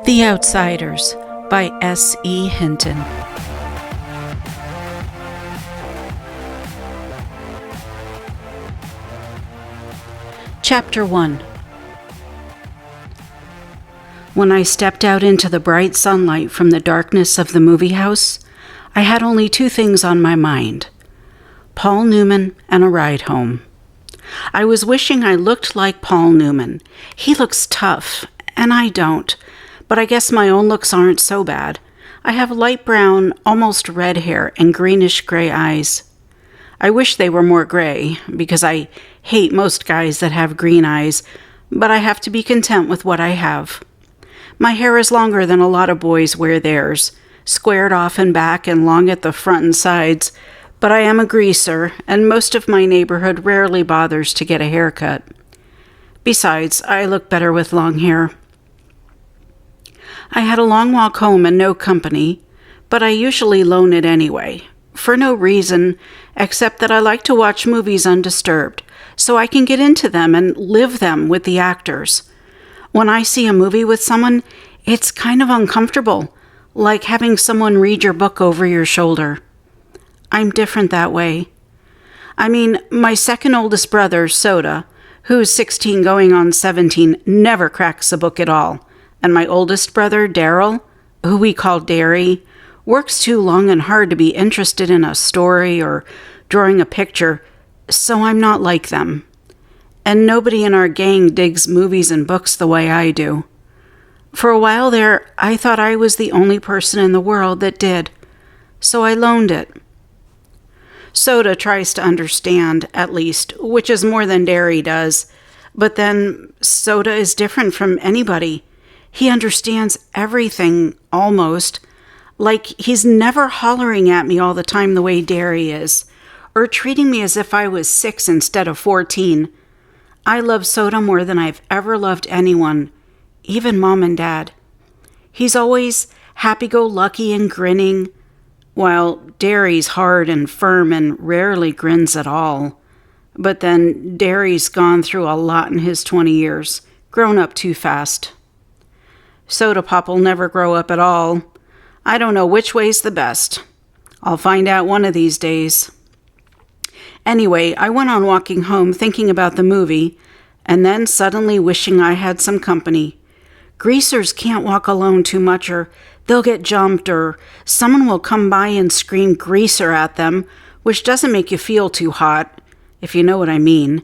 The Outsiders by S. E. Hinton. Chapter 1. When I stepped out into the bright sunlight from the darkness of the movie house, I had only two things on my mind: Paul Newman and a ride home. I was wishing I looked like Paul Newman. He looks tough, and I don't, but I guess my own looks aren't so bad. I have light brown, almost red hair and greenish-gray eyes. I wish they were more gray, because I hate most guys that have green eyes, but I have to be content with what I have. My hair is longer than a lot of boys wear theirs, squared off and back and long at the front and sides, but I am a greaser, and most of my neighborhood rarely bothers to get a haircut. Besides, I look better with long hair. I had a long walk home and no company, but I usually loan it anyway, for no reason except that I like to watch movies undisturbed, so I can get into them and live them with the actors. When I see a movie with someone, it's kind of uncomfortable, like having someone read your book over your shoulder. I'm different that way. I mean, my second oldest brother, Soda, who's 16 going on 17, never cracks a book at all. And my oldest brother, Daryl, who we call Derry, works too long and hard to be interested in a story or drawing a picture, so I'm not like them. And nobody in our gang digs movies and books the way I do. For a while there, I thought I was the only person in the world that did, so I loaned it. Soda tries to understand, at least, which is more than Derry does, but then Soda is different from anybody. He understands everything, almost. Like he's never hollering at me all the time the way Derry is, or treating me as if I was 6 instead of 14. I love Soda more than I've ever loved anyone, even Mom and Dad. He's always happy-go-lucky and grinning, while Derry's hard and firm and rarely grins at all. But then Derry's gone through a lot in his 20 years, grown up too fast. Soda Pop will never grow up at all. I don't know which way's the best. I'll find out one of these days. Anyway, I went on walking home thinking about the movie, and then suddenly wishing I had some company. Greasers can't walk alone too much, or they'll get jumped, or someone will come by and scream greaser at them, which doesn't make you feel too hot, if you know what I mean.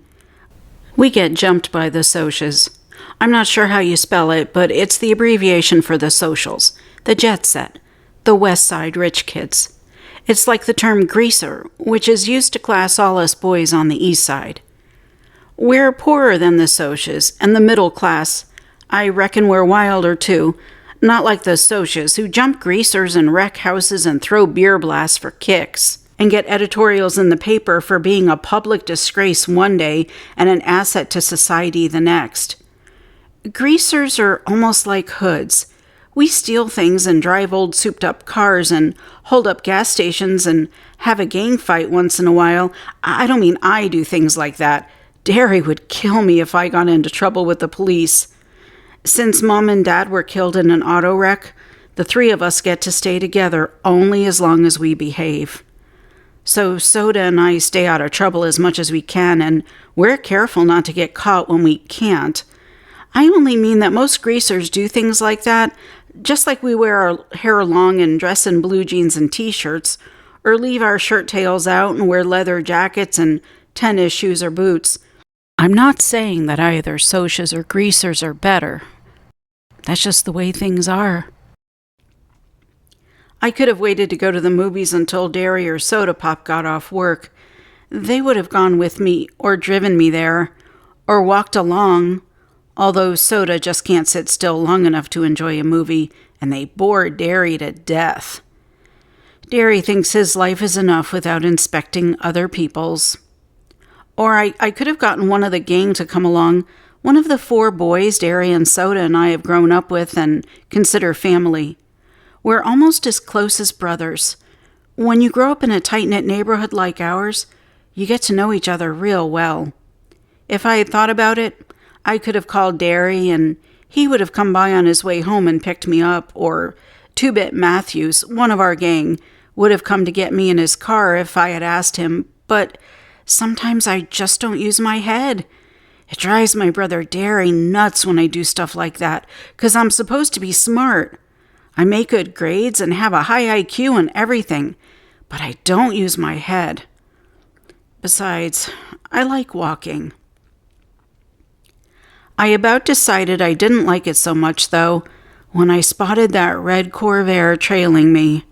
We get jumped by the socias. I'm not sure how you spell it, but it's the abbreviation for the socials, the jet set, the West Side rich kids. It's like the term greaser, which is used to class all us boys on the East Side. We're poorer than the socias, and the middle class. I reckon we're wilder too, not like the socias who jump greasers and wreck houses and throw beer blasts for kicks, and get editorials in the paper for being a public disgrace one day and an asset to society the next. Greasers are almost like hoods. We steal things and drive old souped-up cars and hold up gas stations and have a gang fight once in a while. I don't mean I do things like that. Derry would kill me if I got into trouble with the police. Since Mom and Dad were killed in an auto wreck, the three of us get to stay together only as long as we behave. So Soda and I stay out of trouble as much as we can, and we're careful not to get caught when we can't. I only mean that most greasers do things like that, just like we wear our hair long and dress in blue jeans and t-shirts, or leave our shirt tails out and wear leather jackets and tennis shoes or boots. I'm not saying that either socias or greasers are better. That's just the way things are. I could have waited to go to the movies until Derry or Soda Pop got off work. They would have gone with me or driven me there, or walked along, although Soda just can't sit still long enough to enjoy a movie, and they bore Derry to death. Derry thinks his life is enough without inspecting other people's. Or I could have gotten one of the gang to come along, one of the 4 boys Derry and Soda and I have grown up with and consider family. We're almost as close as brothers. When you grow up in a tight-knit neighborhood like ours, you get to know each other real well. If I had thought about it, I could have called Derry, and He would have come by on his way home and picked me up, or Two-Bit Matthews, one of our gang, would have come to get me in his car if I had asked him, but sometimes I just don't use my head. It drives my brother Derry nuts when I do stuff like that, 'cause I'm supposed to be smart. I make good grades and have a high IQ and everything, but I don't use my head. Besides, I like walking. I about decided I didn't like it so much, though, when I spotted that red Corvair trailing me.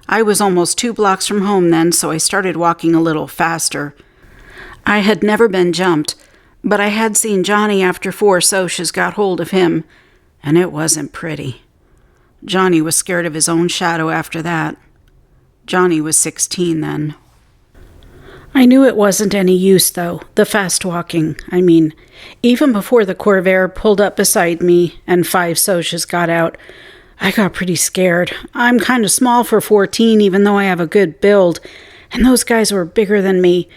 I was almost 2 blocks from home then, so I started walking a little faster. I had never been jumped, but I had seen Johnny after 4 Socias got hold of him, and it wasn't pretty. Johnny was scared of his own shadow after that. Johnny was 16 then. I knew it wasn't any use, though, the fast walking. I mean, even before the Corvair pulled up beside me and 5 Socias got out, I got pretty scared. I'm kind of small for 14, even though I have a good build, and those guys were bigger than me.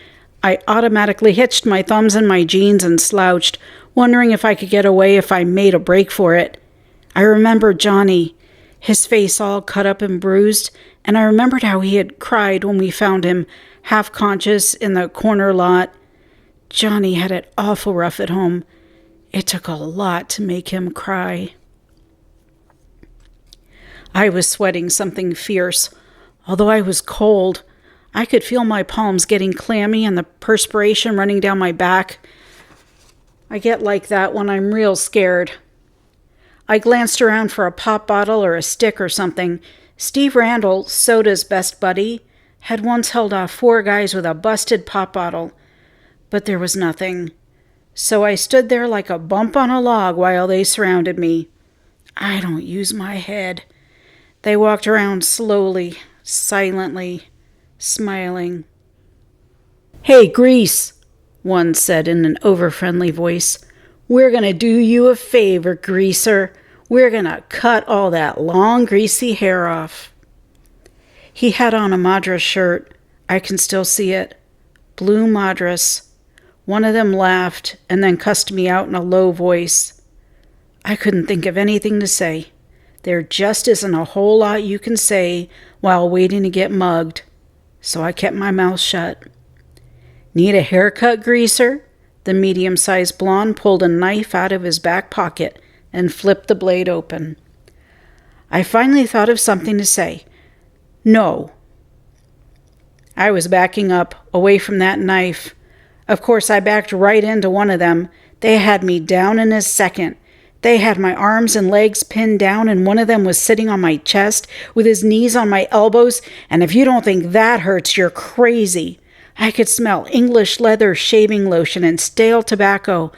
I automatically hitched my thumbs in my jeans and slouched, wondering if I could get away if I made a break for it. I remembered Johnny, his face all cut up and bruised, and I remembered how he had cried when we found him, half conscious in the corner lot. Johnny had it awful rough at home. It took a lot to make him cry. I was sweating something fierce. Although I was cold, I could feel my palms getting clammy and the perspiration running down my back. I get like that when I'm real scared. I glanced around for a pop bottle or a stick or something. Steve Randall, Soda's best buddy, had once held off 4 guys with a busted pop bottle, but there was nothing. So I stood there like a bump on a log while they surrounded me. I don't use my head. They walked around slowly, silently, smiling. "Hey, Grease," one said in an over-friendly voice. "We're going to do you a favor, Greaser. We're going to cut all that long, greasy hair off." He had on a Madras shirt. I can still see it. Blue Madras. One of them laughed and then cussed me out in a low voice. I couldn't think of anything to say. There just isn't a whole lot you can say while waiting to get mugged, so I kept my mouth shut. "Need a haircut, Greaser?" The medium-sized blonde pulled a knife out of his back pocket and flipped the blade open. I finally thought of something to say. "No." I was backing up, away from that knife. Of course, I backed right into one of them. They had me down in a second. They had my arms and legs pinned down, and one of them was sitting on my chest with his knees on my elbows, and if you don't think that hurts, you're crazy. I could smell English leather shaving lotion and stale tobacco,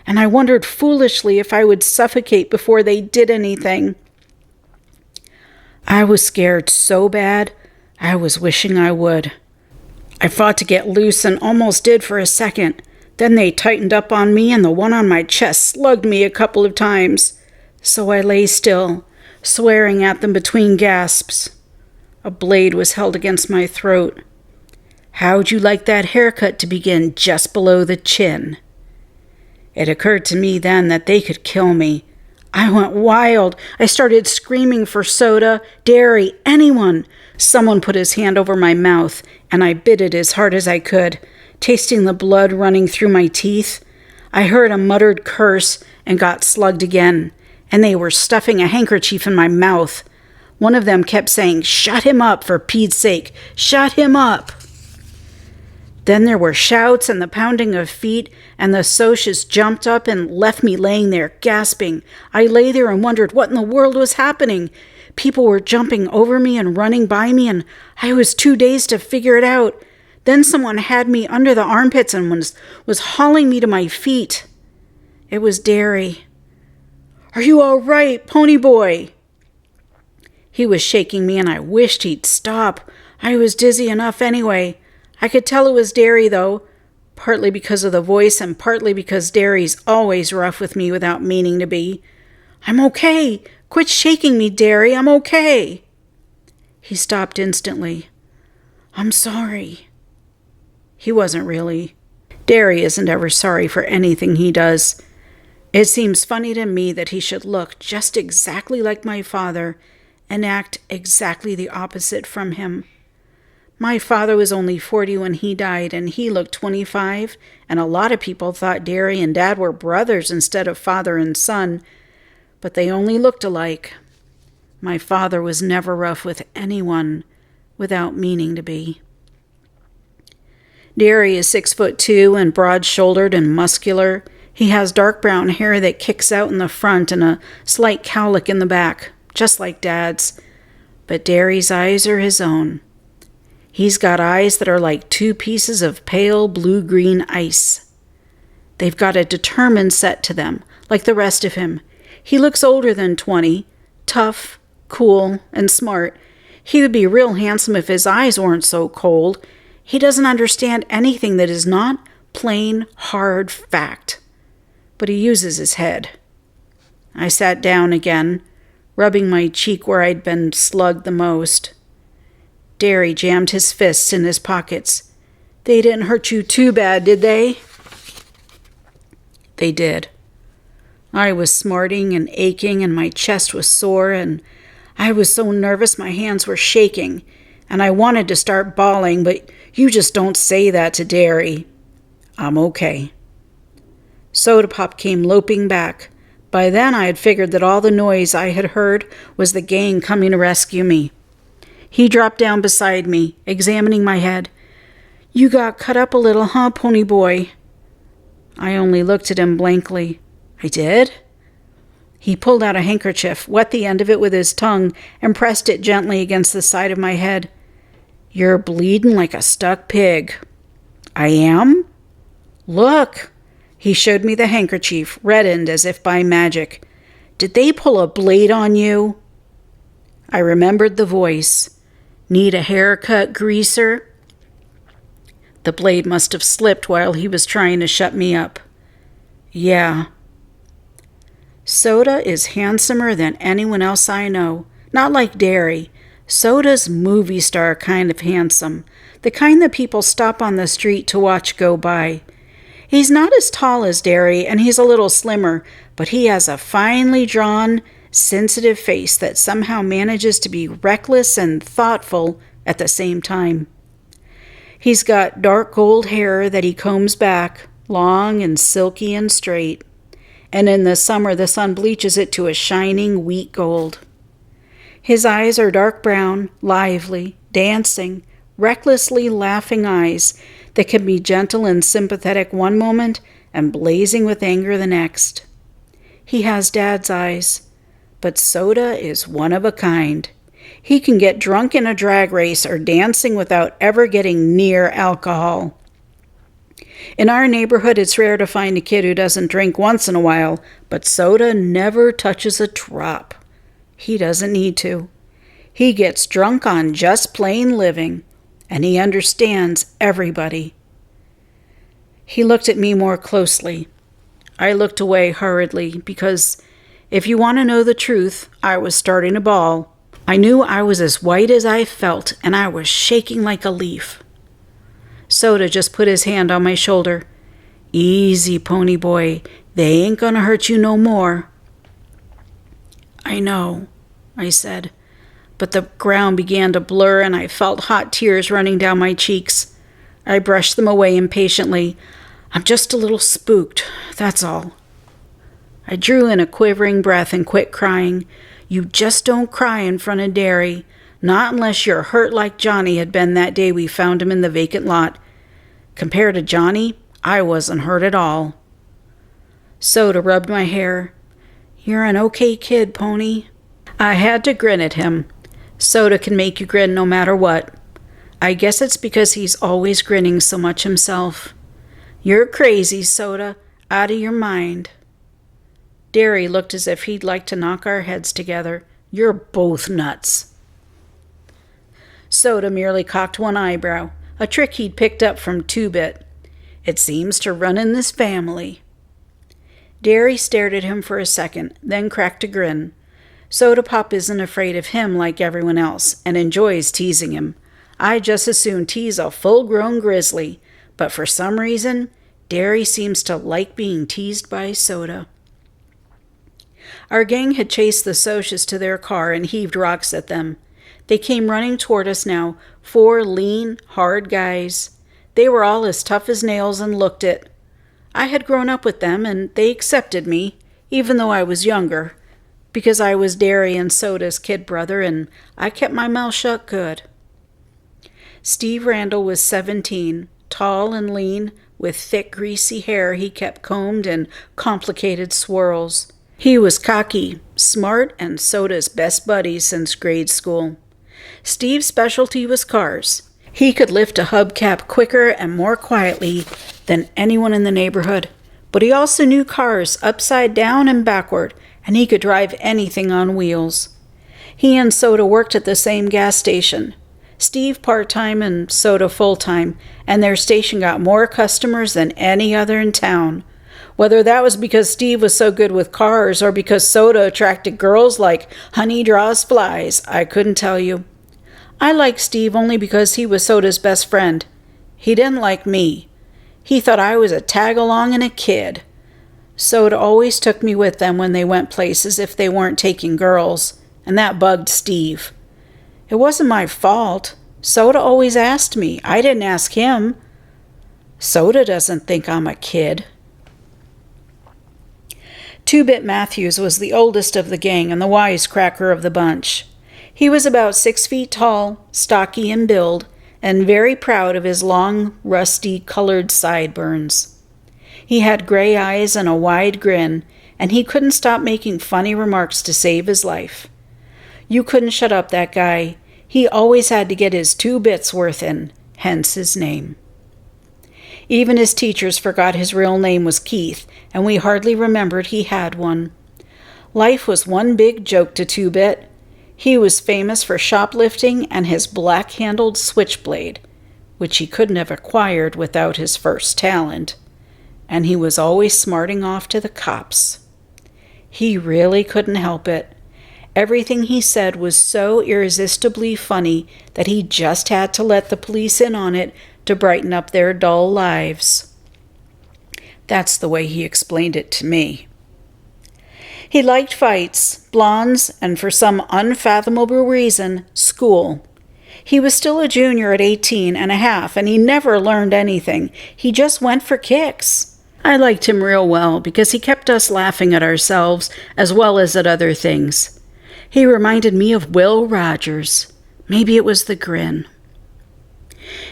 and I wondered foolishly if I would suffocate before they did anything. I was scared so bad, I was wishing I would. I fought to get loose and almost did for a second. Then they tightened up on me and the one on my chest slugged me a couple of times. So I lay still, swearing at them between gasps. A blade was held against my throat. "How'd you like that haircut to begin just below the chin?" It occurred to me then that they could kill me. I went wild. I started screaming for Soda, Derry, anyone. Someone put his hand over my mouth, and I bit it as hard as I could, tasting the blood running through my teeth. I heard a muttered curse and got slugged again, and they were stuffing a handkerchief in my mouth. One of them kept saying, "Shut him up, for Pete's sake, shut him up." Then there were shouts and the pounding of feet, and the Socias jumped up and left me laying there, gasping. I lay there and wondered what in the world was happening. People were jumping over me and running by me, and I was too dazed to figure it out. Then someone had me under the armpits and was hauling me to my feet. It was Derry. "Are you all right, pony boy?" He was shaking me, and I wished he'd stop. I was dizzy enough anyway. I could tell it was Derry, though, partly because of the voice and partly because Derry's always rough with me without meaning to be. "I'm okay. Quit shaking me, Derry. I'm okay." He stopped instantly. "I'm sorry." He wasn't really. Derry isn't ever sorry for anything he does. It seems funny to me that he should look just exactly like my father and act exactly the opposite from him. My father was only 40 when he died, and he looked 25, and a lot of people thought Derry and Dad were brothers instead of father and son, but they only looked alike. My father was never rough with anyone without meaning to be. Derry is 6'2" and broad-shouldered and muscular. He has dark brown hair that kicks out in the front and a slight cowlick in the back, just like Dad's. But Derry's eyes are his own. He's got eyes that are like 2 pieces of pale blue-green ice. They've got a determined set to them, like the rest of him. He looks older than 20, tough, cool, and smart. He would be real handsome if his eyes weren't so cold. He doesn't understand anything that is not plain, hard fact. But he uses his head. I sat down again, rubbing my cheek where I'd been slugged the most. Derry jammed his fists in his pockets. They didn't hurt you too bad, did they? They did. I was smarting and aching, and my chest was sore, and I was so nervous my hands were shaking, and I wanted to start bawling, but you just don't say that to Derry. I'm okay. Soda Pop came loping back. By then I had figured that all the noise I had heard was the gang coming to rescue me. He dropped down beside me, examining my head. You got cut up a little, huh, pony boy? I only looked at him blankly. I did? He pulled out a handkerchief, wet the end of it with his tongue, and pressed it gently against the side of my head. You're bleeding like a stuck pig. I am? Look. He showed me the handkerchief, reddened as if by magic. Did they pull a blade on you? I remembered the voice. Need a haircut, greaser? The blade must have slipped while he was trying to shut me up. Yeah. Soda is handsomer than anyone else I know. Not like Derry. Soda's movie star kind of handsome. The kind that people stop on the street to watch go by. He's not as tall as Derry, and he's a little slimmer, but he has a finely drawn, sensitive face that somehow manages to be reckless and thoughtful at the same time. He's got dark gold hair that he combs back, long and silky and straight, and in the summer the sun bleaches it to a shining wheat gold. His eyes are dark brown, lively, dancing, recklessly laughing eyes that can be gentle and sympathetic one moment and blazing with anger the next. He has Dad's eyes, but Soda is one of a kind. He can get drunk in a drag race or dancing without ever getting near alcohol. In our neighborhood, it's rare to find a kid who doesn't drink once in a while, but Soda never touches a drop. He doesn't need to. He gets drunk on just plain living, and he understands everybody. He looked at me more closely. I looked away hurriedly because, if you want to know the truth, I was starting to bawl. I knew I was as white as I felt, and I was shaking like a leaf. Soda just put his hand on my shoulder. Easy, pony boy. They ain't gonna hurt you no more. I know, I said, but the ground began to blur and I felt hot tears running down my cheeks. I brushed them away impatiently. I'm just a little spooked, that's all. I drew in a quivering breath and quit crying. You just don't cry in front of Derry, not unless you're hurt like Johnny had been that day we found him in the vacant lot. Compared to Johnny, I wasn't hurt at all. Soda rubbed my hair. You're an okay kid, Pony. I had to grin at him. Soda can make you grin no matter what. I guess it's because he's always grinning so much himself. You're crazy, Soda. Out of your mind. Derry looked as if he'd like to knock our heads together. You're both nuts. Soda merely cocked one eyebrow, a trick he'd picked up from Two-Bit. It seems to run in this family. Derry stared at him for a second, then cracked a grin. Soda Pop isn't afraid of him like everyone else, and enjoys teasing him. I'd just as soon tease a full-grown grizzly, but for some reason, Derry seems to like being teased by Soda. Our gang had chased the Socias to their car and heaved rocks at them. They came running toward us now, 4 lean, hard guys. They were all as tough as nails and looked it. I had grown up with them, and they accepted me, even though I was younger, because I was Derry and Soda's kid brother, and I kept my mouth shut good. Steve Randall was 17, tall and lean, with thick, greasy hair he kept combed in complicated swirls. He was cocky, smart, and Soda's best buddy since grade school. Steve's specialty was cars. He could lift a hubcap quicker and more quietly than anyone in the neighborhood, but he also knew cars upside down and backward, and he could drive anything on wheels. He and Soda worked at the same gas station. Steve part-time and Soda full-time, and their station got more customers than any other in town. Whether that was because Steve was so good with cars or because Soda attracted girls like honey draws flies, I couldn't tell you. I liked Steve only because he was Soda's best friend. He didn't like me. He thought I was a tag-along and a kid. Soda always took me with them when they went places if they weren't taking girls, and that bugged Steve. It wasn't my fault. Soda always asked me. I didn't ask him. Soda doesn't think I'm a kid. Two-Bit Matthews was the oldest of the gang and the wisecracker of the bunch. He was about 6 feet tall, stocky in build, and very proud of his long, rusty-colored sideburns. He had gray eyes and a wide grin, and he couldn't stop making funny remarks to save his life. You couldn't shut up that guy. He always had to get his 2 bits worth in, hence his name. Even his teachers forgot his real name was Keith, and we hardly remembered he had one. Life was one big joke to 2-Bit. He was famous for shoplifting and his black-handled switchblade, which he couldn't have acquired without his first talent, and he was always smarting off to the cops. He really couldn't help it. Everything he said was so irresistibly funny that he just had to let the police in on it to brighten up their dull lives. That's the way he explained it to me. He liked fights, blondes, and for some unfathomable reason, school. He was still a junior at 18 and a half, and he never learned anything. He just went for kicks. I liked him real well because he kept us laughing at ourselves as well as at other things. He reminded me of Will Rogers. Maybe it was the grin.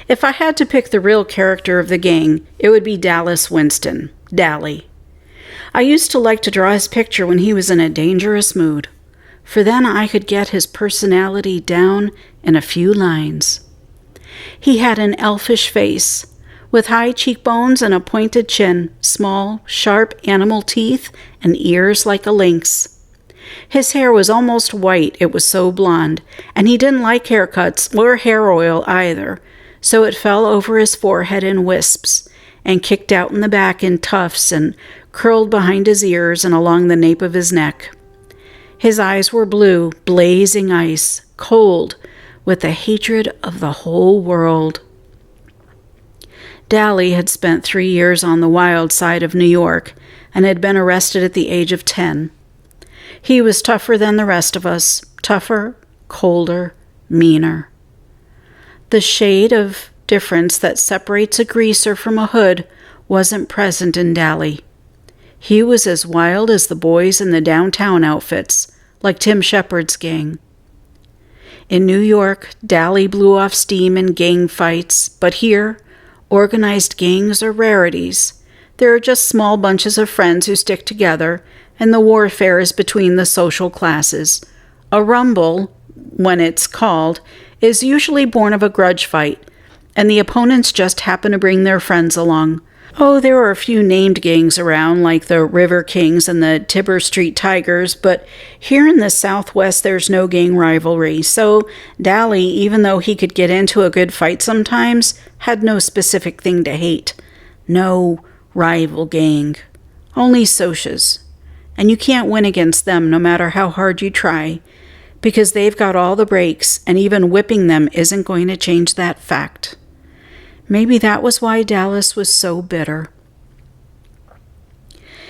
If I had to pick the real character of the gang, it would be Dallas Winston, Dally. I used to like to draw his picture when he was in a dangerous mood, for then I could get his personality down in a few lines. He had an elfish face, with high cheekbones and a pointed chin, small, sharp animal teeth, and ears like a lynx. His hair was almost white, it was so blonde, and he didn't like haircuts or hair oil either, so it fell over his forehead in wisps, and kicked out in the back in tufts and curled behind his ears and along the nape of his neck. His eyes were blue, blazing ice, cold, with the hatred of the whole world. Dally had spent 3 years on the wild side of New York and had been arrested at the age of 10. He was tougher than the rest of us, tougher, colder, meaner. The shade of difference that separates a greaser from a hood wasn't present in Dally. He was as wild as the boys in the downtown outfits, like Tim Shepard's gang. In New York, Dally blew off steam in gang fights, but here, organized gangs are rarities. There are just small bunches of friends who stick together, and the warfare is between the social classes. A rumble, when it's called, is usually born of a grudge fight, and the opponents just happen to bring their friends along. Oh, there are a few named gangs around, like the River Kings and the Tibber Street Tigers, but here in the Southwest there's no gang rivalry, so Dally, even though he could get into a good fight sometimes, had no specific thing to hate. No rival gang. Only Socias. And you can't win against them no matter how hard you try, because they've got all the breaks, and even whipping them isn't going to change that fact. Maybe that was why Dallas was so bitter.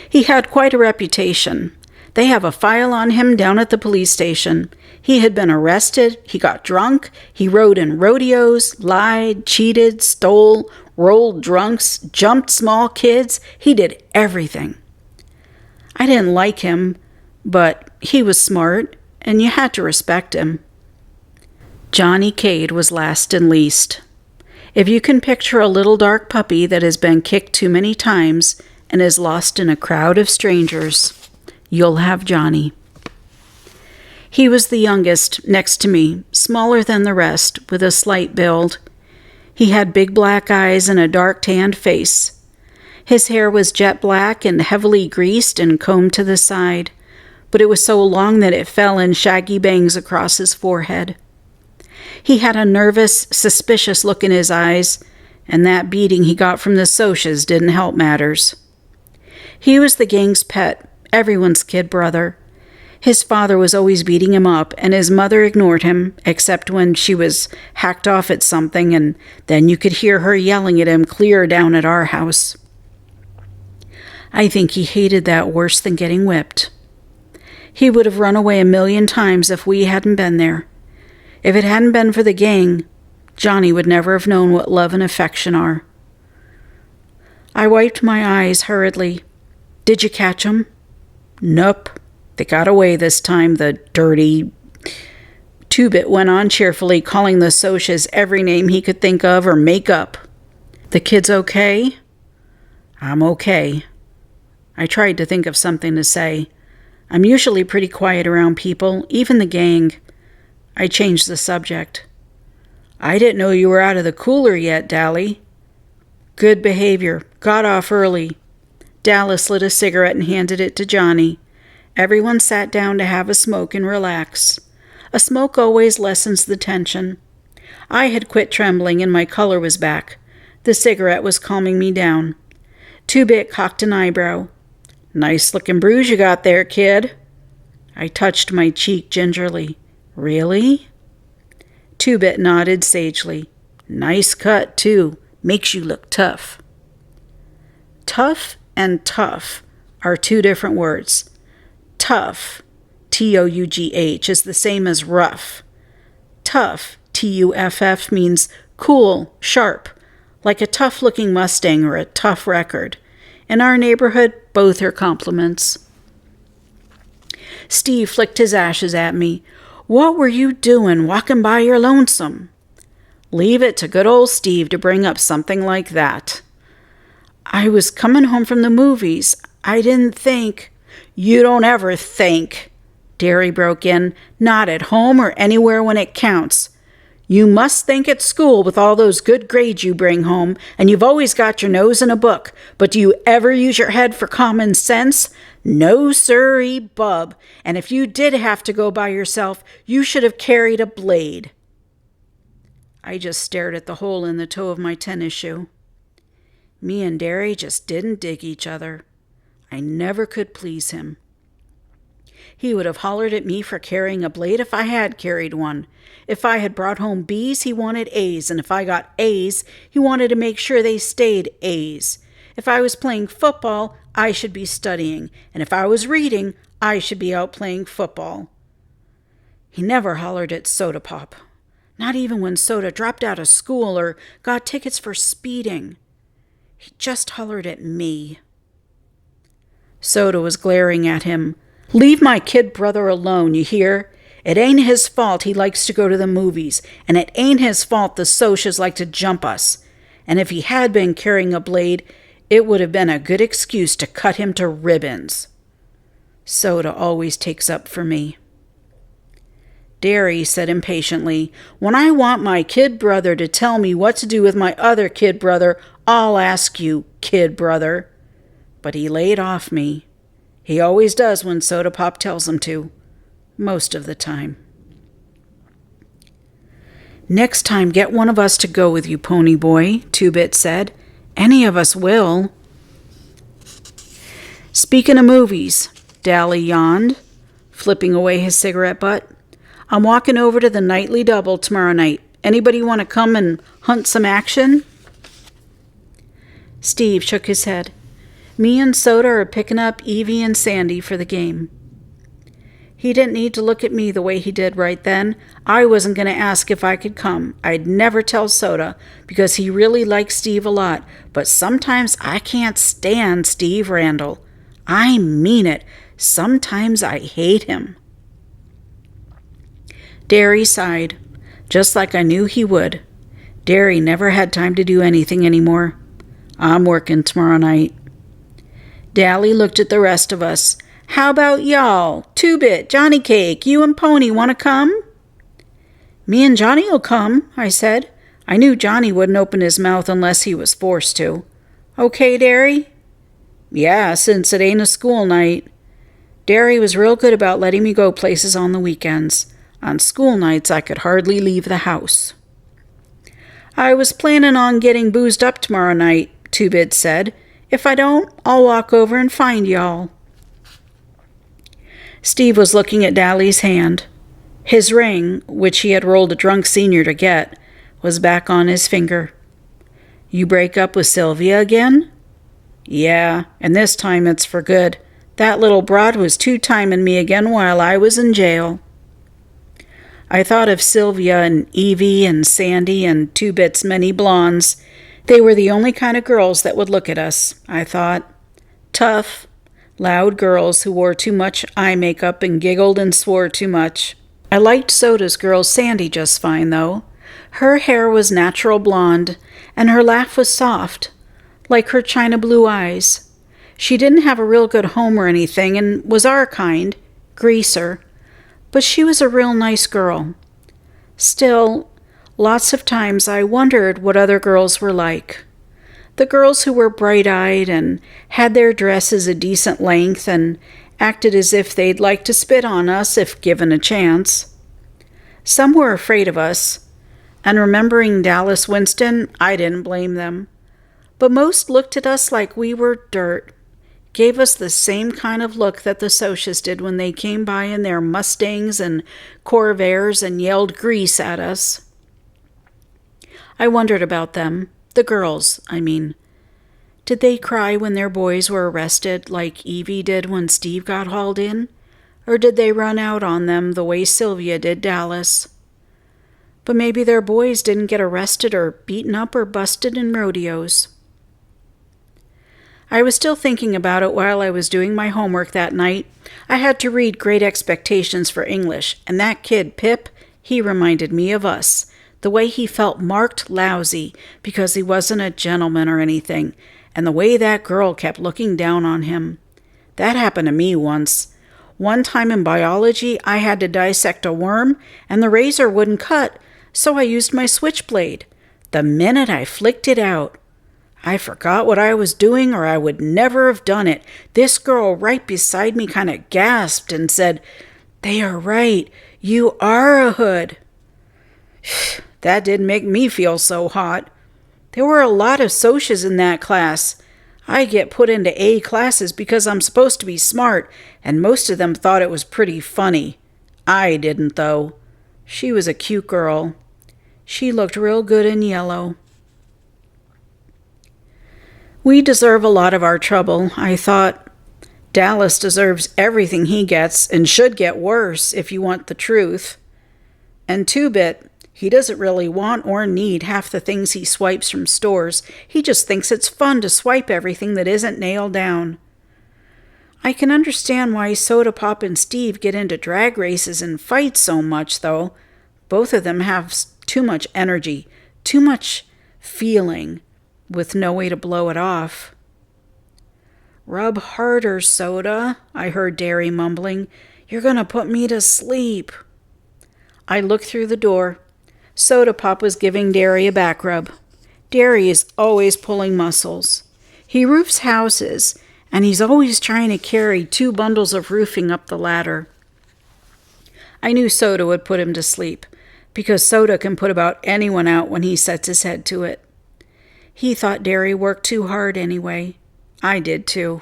He had quite a reputation. They have a file on him down at the police station. He had been arrested, he got drunk, he rode in rodeos, lied, cheated, stole, rolled drunks, jumped small kids. He did everything. I didn't like him, but he was smart, and you had to respect him. Johnny Cade was last and least. If you can picture a little dark puppy that has been kicked too many times and is lost in a crowd of strangers, you'll have Johnny. He was the youngest next to me, smaller than the rest, with a slight build. He had big black eyes and a dark tanned face. His hair was jet black and heavily greased and combed to the side, but it was so long that it fell in shaggy bangs across his forehead. He had a nervous, suspicious look in his eyes, and that beating he got from the Socias didn't help matters. He was the gang's pet, everyone's kid brother. His father was always beating him up, and his mother ignored him, except when she was hacked off at something, and then you could hear her yelling at him clear down at our house. I think he hated that worse than getting whipped. He would have run away 1,000,000 times if we hadn't been there. If it hadn't been for the gang, Johnny would never have known what love and affection are. I wiped my eyes hurriedly. Did you catch 'em? Nope. They got away this time, the dirty... Two-Bit went on cheerfully, calling the Socias every name he could think of or make up. The kid's okay? I'm okay. I tried to think of something to say. I'm usually pretty quiet around people, even the gang. I changed the subject. I didn't know you were out of the cooler yet, Dally. Good behavior. Got off early. Dallas lit a cigarette and handed it to Johnny. Everyone sat down to have a smoke and relax. A smoke always lessens the tension. I had quit trembling and my color was back. The cigarette was calming me down. Two-Bit cocked an eyebrow. Nice looking bruise you got there, kid. I touched my cheek gingerly. Really? Two-Bit nodded sagely. Nice cut, too. Makes you look tough. Tough and tough are two different words. Tough, T-O-U-G-H, is the same as rough. Tough, T-U-F-F, means cool, sharp, like a tough-looking Mustang or a tough record. In our neighborhood, both are compliments. Steve flicked his ashes at me. What were you doing walking by your lonesome? Leave it to good old Steve to bring up something like that. I was coming home from the movies. I didn't think... You don't ever think, Derry broke in. Not at home or anywhere when it counts. You must think at school with all those good grades you bring home, and you've always got your nose in a book. But do you ever use your head for common sense? No, sirree, bub. And if you did have to go by yourself, you should have carried a blade. I just stared at the hole in the toe of my tennis shoe. Me and Derry just didn't dig each other. I never could please him. He would have hollered at me for carrying a blade if I had carried one. If I had brought home B's, he wanted A's, and if I got A's, he wanted to make sure they stayed A's. If I was playing football, I should be studying, and if I was reading, I should be out playing football. He never hollered at Soda Pop, not even when Soda dropped out of school or got tickets for speeding. He just hollered at me. Soda was glaring at him. Leave my kid brother alone, you hear? It ain't his fault he likes to go to the movies, and it ain't his fault the Socias like to jump us. And if he had been carrying a blade, it would have been a good excuse to cut him to ribbons. Soda always takes up for me. Derry said impatiently, When I want my kid brother to tell me what to do with my other kid brother, I'll ask you, kid brother. But he laid off me. He always does when Soda Pop tells him to. Most of the time. Next time, get one of us to go with you, Pony Boy, Two-Bit said. Any of us will. Speaking of movies, Dally yawned, flipping away his cigarette butt. I'm walking over to the Nightly Double tomorrow night. Anybody want to come and hunt some action? Steve shook his head. Me and Soda are picking up Evie and Sandy for the game. He didn't need to look at me the way he did right then. I wasn't going to ask if I could come. I'd never tell Soda because he really likes Steve a lot, but sometimes I can't stand Steve Randall. I mean it. Sometimes I hate him. Derry sighed, just like I knew he would. Derry never had time to do anything anymore. I'm working tomorrow night. Dally looked at the rest of us. How about y'all? Two-Bit, Johnny Cake, you and Pony want to come? Me and Johnny'll come, I said. I knew Johnny wouldn't open his mouth unless he was forced to. Okay, Derry? Yeah, since it ain't a school night. Derry was real good about letting me go places on the weekends. On school nights, I could hardly leave the house. I was planning on getting boozed up tomorrow night, Two-Bit said. If I don't, I'll walk over and find y'all. Steve was looking at Dally's hand. His ring, which he had rolled a drunk senior to get, was back on his finger. You break up with Sylvia again? Yeah, and this time it's for good. That little broad was two-timing me again while I was in jail. I thought of Sylvia and Evie and Sandy and Two-Bit's many blondes. They were the only kind of girls that would look at us, I thought. Tough, loud girls who wore too much eye makeup and giggled and swore too much. I liked Soda's girl Sandy just fine, though. Her hair was natural blonde, and her laugh was soft, like her china blue eyes. She didn't have a real good home or anything, and was our kind, greaser, but she was a real nice girl. Still, lots of times I wondered what other girls were like. The girls who were bright-eyed and had their dresses a decent length and acted as if they'd like to spit on us if given a chance. Some were afraid of us, and remembering Dallas Winston, I didn't blame them. But most looked at us like we were dirt, gave us the same kind of look that the Socias did when they came by in their Mustangs and Corvairs and yelled grease at us. I wondered about them, the girls, I mean. Did they cry when their boys were arrested like Evie did when Steve got hauled in? Or did they run out on them the way Sylvia did Dallas? But maybe their boys didn't get arrested or beaten up or busted in rodeos. I was still thinking about it while I was doing my homework that night. I had to read Great Expectations for English, and that kid, Pip, he reminded me of us. The way he felt marked lousy because he wasn't a gentleman or anything, and the way that girl kept looking down on him. That happened to me once. One time in biology, I had to dissect a worm, and the razor wouldn't cut, so I used my switchblade. The minute I flicked it out, I forgot what I was doing or I would never have done it. This girl right beside me kind of gasped and said, "They are right. You are a hood." That didn't make me feel so hot. There were a lot of Socias in that class. I get put into A classes because I'm supposed to be smart, and most of them thought it was pretty funny. I didn't, though. She was a cute girl. She looked real good in yellow. We deserve a lot of our trouble, I thought. Dallas deserves everything he gets and should get worse if you want the truth. And Two-Bit, he doesn't really want or need half the things he swipes from stores. He just thinks it's fun to swipe everything that isn't nailed down. I can understand why Soda Pop and Steve get into drag races and fight so much, though. Both of them have too much energy, too much feeling, with no way to blow it off. "Rub harder, Soda," I heard Derry mumbling. "You're going to put me to sleep." I looked through the door. Soda Pop was giving Derry a back rub. Derry is always pulling muscles. He roofs houses, and he's always trying to carry 2 bundles of roofing up the ladder. I knew Soda would put him to sleep, because Soda can put about anyone out when he sets his head to it. He thought Derry worked too hard anyway. I did too.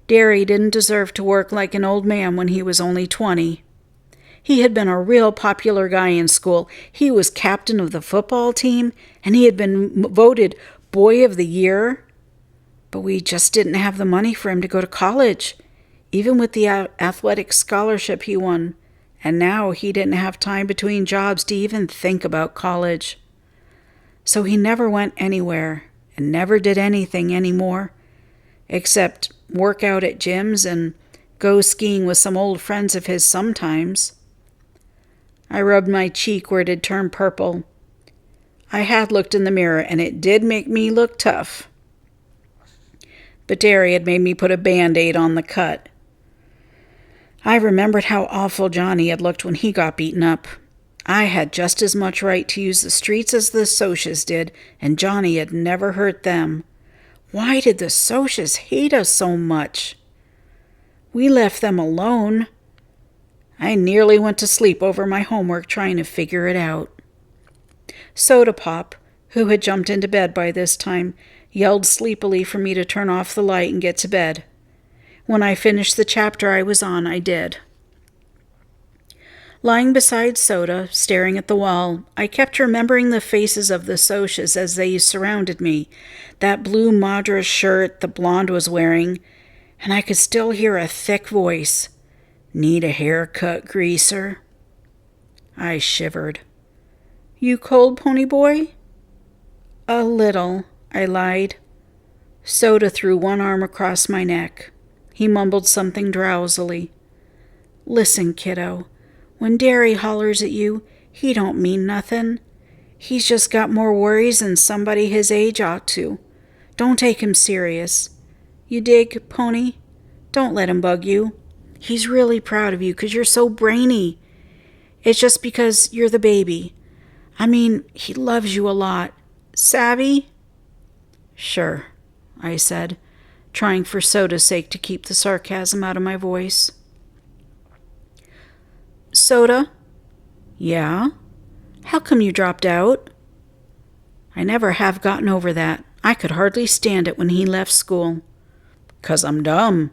Derry didn't deserve to work like an old man when he was only 20. He had been a real popular guy in school. He was captain of the football team, and he had been voted Boy of the Year. But we just didn't have the money for him to go to college. even with the athletic scholarship he won. And now he didn't have time between jobs to even think about college. So he never went anywhere and never did anything anymore, except work out at gyms and go skiing with some old friends of his sometimes. I rubbed my cheek where it had turned purple. I had looked in the mirror, and it did make me look tough. But Derry had made me put a Band-Aid on the cut. I remembered how awful Johnny had looked when he got beaten up. I had just as much right to use the streets as the Socias did, and Johnny had never hurt them. Why did the Socias hate us so much? We left them alone. I nearly went to sleep over my homework trying to figure it out. Soda Pop, who had jumped into bed by this time, yelled sleepily for me to turn off the light and get to bed. When I finished the chapter I was on, I did. Lying beside Soda, staring at the wall, I kept remembering the faces of the Socias as they surrounded me, that blue Madras shirt the blonde was wearing, and I could still hear a thick voice. "Need a haircut, greaser?" I shivered. "You cold, pony boy?" "A little," I lied. Soda threw one arm across my neck. He mumbled something drowsily. "Listen, kiddo, when Derry hollers at you, he don't mean nothin'. He's just got more worries than somebody his age ought to. Don't take him serious. You dig, pony? Don't let him bug you. He's really proud of you 'cause you're so brainy. It's just because you're the baby. I mean, he loves you a lot. Savvy?" "Sure," I said, trying for Soda's sake to keep the sarcasm out of my voice. "Soda?" "Yeah? How come you dropped out?" "I never have gotten over that. I could hardly stand it when he left school." "'Cause I'm dumb.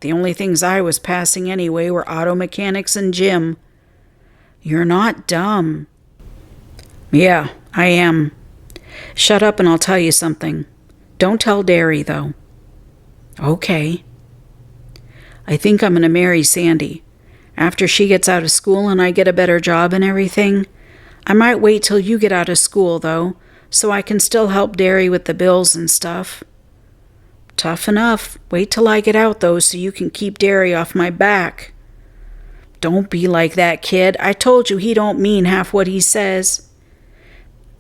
The only things I was passing anyway were auto mechanics and gym." "You're not dumb." "Yeah, I am. Shut up and I'll tell you something. Don't tell Derry, though." "Okay." "I think I'm going to marry Sandy. After she gets out of school and I get a better job and everything. I might wait till you get out of school, though, so I can still help Derry with the bills and stuff." "Tough enough. Wait till I get out, though, so you can keep Derry off my back." "Don't be like that, kid. I told you he don't mean half what he says."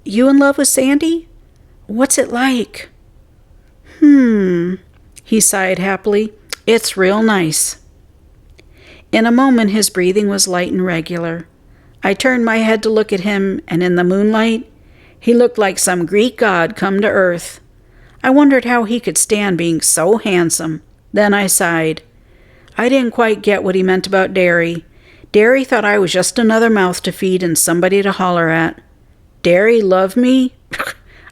"You in love with Sandy? What's it like?" He sighed happily. "It's real nice." In a moment his breathing was light and regular. I turned my head to look at him, and in the moonlight, he looked like some Greek god come to earth. I wondered how he could stand being so handsome. Then I sighed. I didn't quite get what he meant about Derry. Derry thought I was just another mouth to feed and somebody to holler at. Derry love me?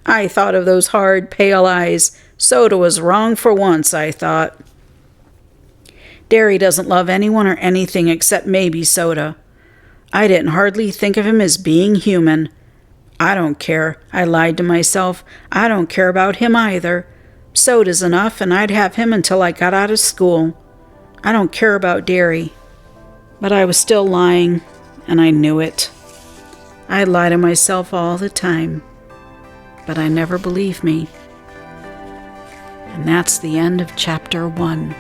I thought of those hard, pale eyes. Soda was wrong for once, I thought. Derry doesn't love anyone or anything except maybe Soda. I didn't hardly think of him as being human. I don't care, I lied to myself. I don't care about him either. Soda's enough, and I'd have him until I got out of school. I don't care about Derry. But I was still lying, and I knew it. I lie to myself all the time, but I never believe me. And that's the end of Chapter 1.